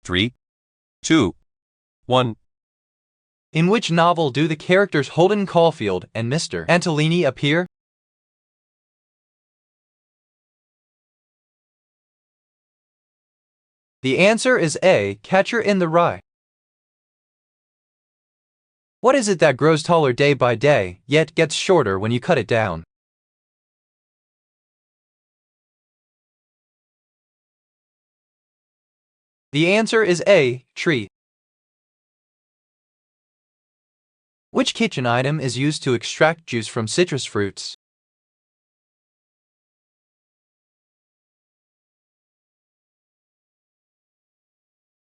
3, 2, 1. In which novel do the characters Holden Caulfield and Mr. Antolini appear? The answer is A. Catcher in the Rye. What is it that grows taller day by day, yet gets shorter when you cut it down? The answer is A. Tree. Which kitchen item is used to extract juice from citrus fruits?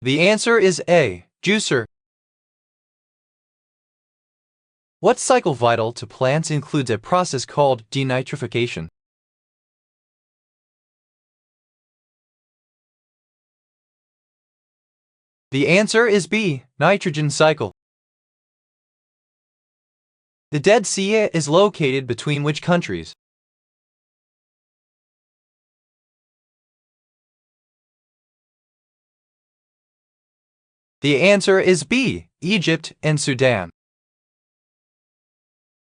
The answer is A. Juicer. What cycle vital to plants includes a process called denitrification? The answer is B. Nitrogen cycle. The Dead Sea is located between which countries? The answer is B. Egypt and Sudan.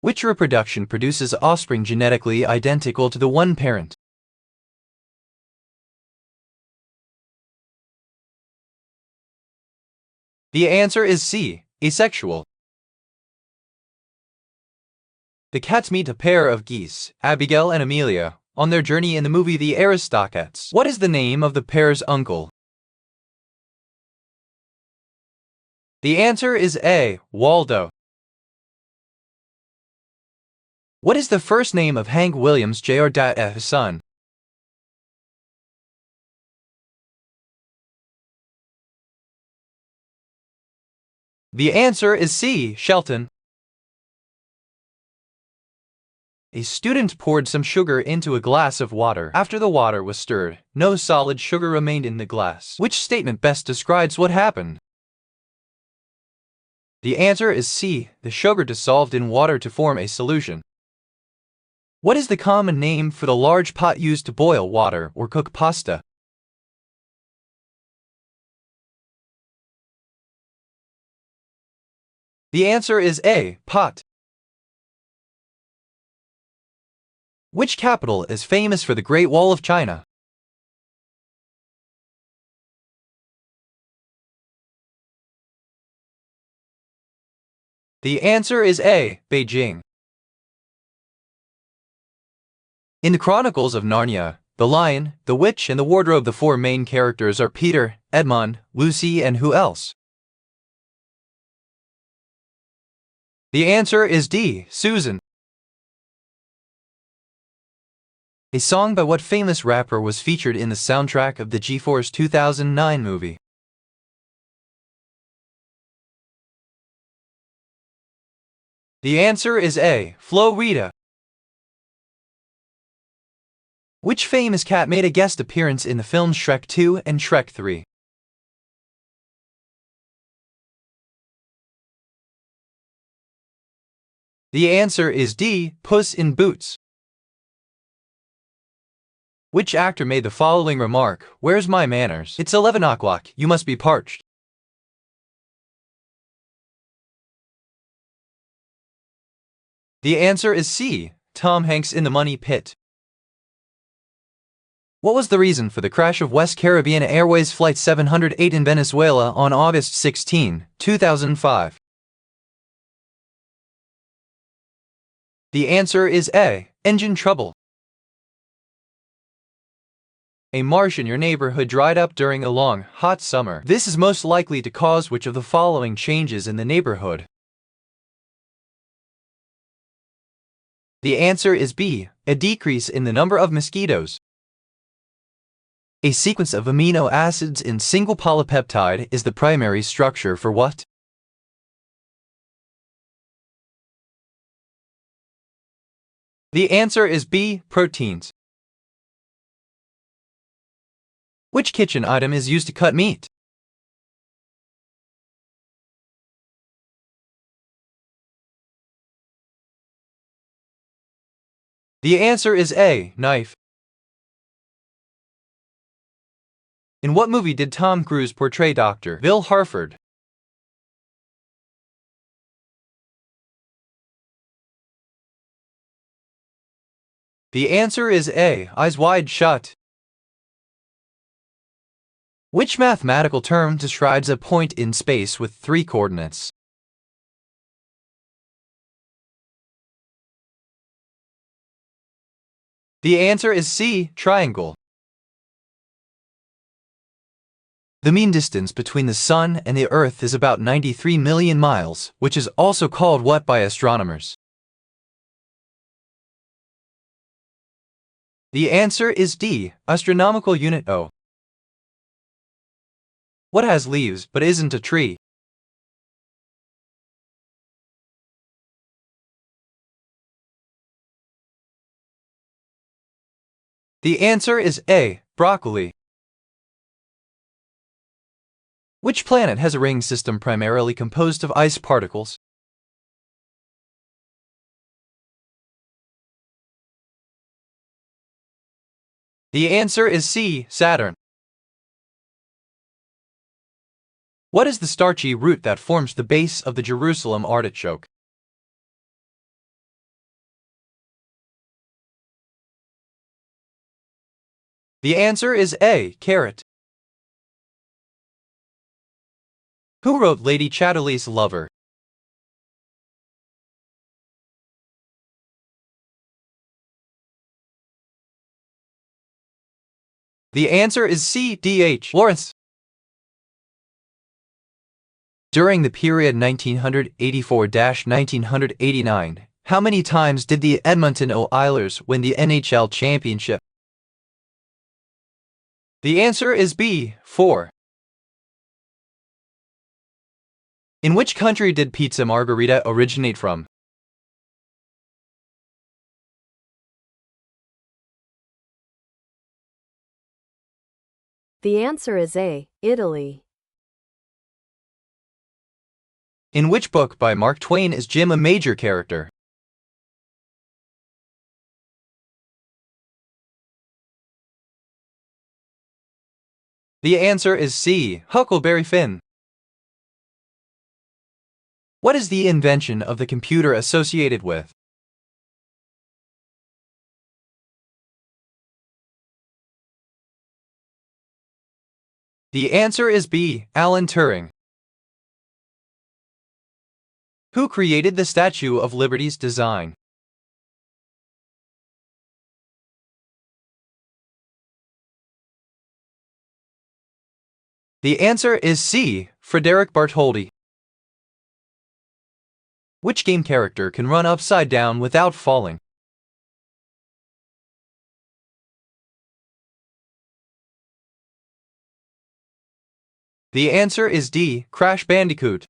Which reproduction produces offspring genetically identical to the one parent? The answer is C. Asexual. The cats meet a pair of geese, Abigail and Amelia, on their journey in the movie The Aristocats. What is the name of the pair's uncle? The answer is A. Waldo. What is the first name of Hank Williams Jr.'s son? The answer is C. Shelton. A student poured some sugar into a glass of water. After the water was stirred, no solid sugar remained in the glass. Which statement best describes what happened? The answer is C. The sugar dissolved in water to form a solution. What is the common name for the large pot used to boil water or cook pasta? The answer is A. Pot. Which capital is famous for the Great Wall of China? The answer is A. Beijing. In the Chronicles of Narnia, the Lion, the Witch, and the Wardrobe, the four main characters are Peter, Edmund, Lucy, and who else? The answer is D. Susan. A song by what famous rapper was featured in the soundtrack of the G-Force 2009 movie? The answer is A. Flo Rida. Which famous cat made a guest appearance in the films Shrek 2 and Shrek 3? The answer is D. Puss in Boots. Which actor made the following remark, "Where's my manners? It's 11 o'clock, you must be parched"? The answer is C. Tom Hanks in The Money Pit. What was the reason for the crash of West Caribbean Airways Flight 708 in Venezuela on August 16, 2005? The answer is A. Engine trouble. A marsh in your neighborhood dried up during a long, hot summer. This is most likely to cause which of the following changes in the neighborhood? The answer is B. A decrease in the number of mosquitoes. A sequence of amino acids in single polypeptide is the primary structure for what? The answer is B. Proteins. Which kitchen item is used to cut meat? The answer is A. Knife. In what movie did Tom Cruise portray Dr. Bill Harford? The answer is A. Eyes Wide Shut. Which mathematical term describes a point in space with 3 coordinates? The answer is C. Triangle. The mean distance between the Sun and the Earth is about 93 million miles, which is also called what by astronomers? The answer is D. Astronomical unit O. What has leaves but isn't a tree? The answer is A. Broccoli. Which planet has a ring system primarily composed of ice particles? The answer is C. Saturn. What is the starchy root that forms the base of the Jerusalem artichoke? The answer is A. Carrot. Who wrote Lady Chatterley's Lover? The answer is C. D.H. Lawrence. During the period 1984–1989, how many times did the Edmonton Oilers win the NHL championship? The answer is B. 4. In which country did pizza margherita originate from? The answer is A. Italy. In which book by Mark Twain is Jim a major character? The answer is C. Huckleberry Finn. What is the invention of the computer associated with? The answer is B. Alan Turing. Who created the Statue of Liberty's design? The answer is C. Frederick Bartholdi. Which game character can run upside down without falling? The answer is D. Crash Bandicoot.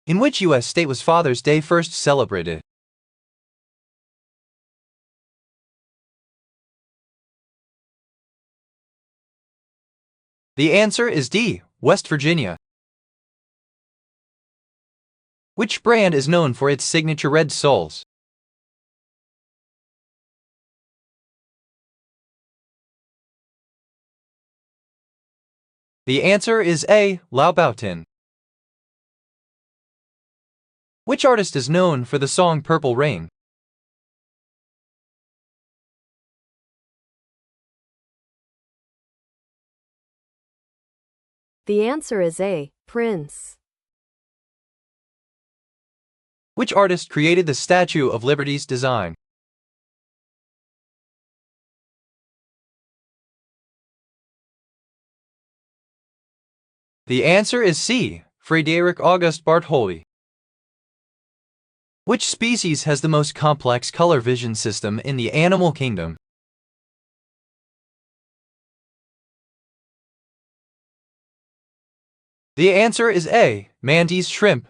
In which U.S. state was Father's Day first celebrated? The answer is D. West Virginia. Which brand is known for its signature red soles? The answer is A. Louboutin. Which artist is known for the song Purple Rain? The answer is A. Prince. Which artist created the Statue of Liberty's design? The answer is C. Frederick August Bartholdi. Which species has the most complex color vision system in the animal kingdom? The answer is A. Mantis shrimp.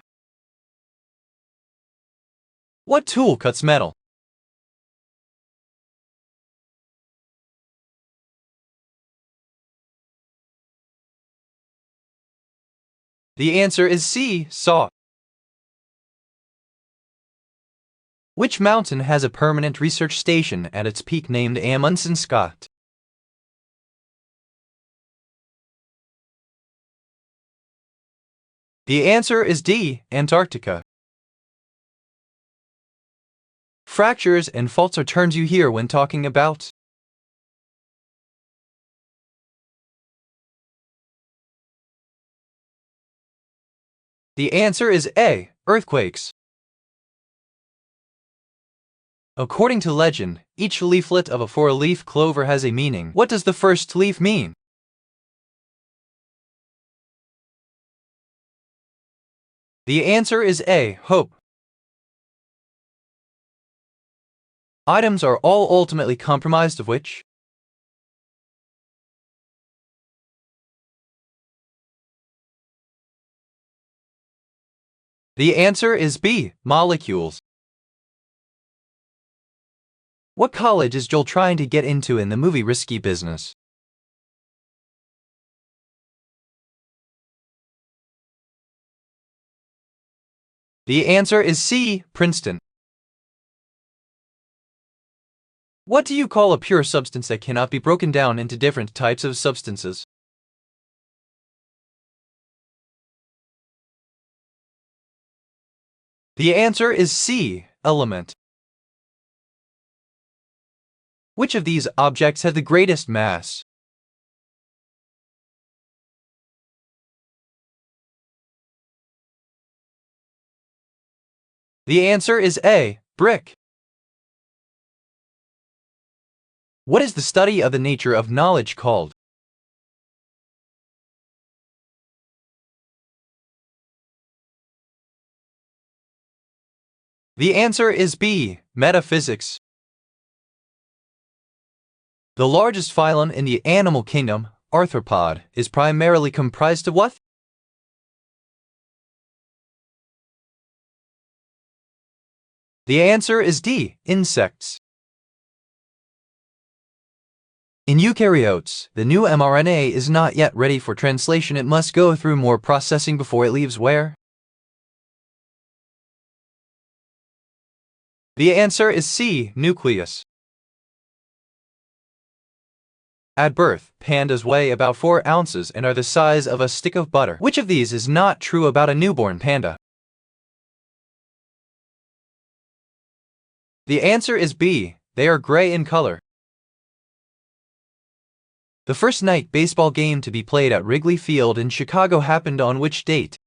What tool cuts metal? The answer is C. Saw. Which mountain has a permanent research station at its peak named Amundsen Scott? The answer is D, Antarctica. Fractures and faults are terms you hear when talking about. The answer is A, earthquakes. According to legend, each leaflet of a four-leaf clover has a meaning. What does the first leaf mean? The answer is A, hope. Items are all ultimately compromised of which? The answer is B, molecules. What college is Joel trying to get into in the movie Risky Business? The answer is C, Princeton. What do you call a pure substance that cannot be broken down into different types of substances? The answer is C, element. Which of these objects has the greatest mass? The answer is A, brick. What is the study of the nature of knowledge called? The answer is B, metaphysics. The largest phylum in the animal kingdom, arthropod, is primarily comprised of what? The answer is D, insects. In eukaryotes, the new mRNA is not yet ready for translation. It must go through more processing before it leaves where? The answer is C, nucleus. At birth, pandas weigh about 4 ounces and are the size of a stick of butter. Which of these is not true about a newborn panda? The answer is B, they are gray in color. The first night baseball game to be played at Wrigley Field in Chicago happened on which date?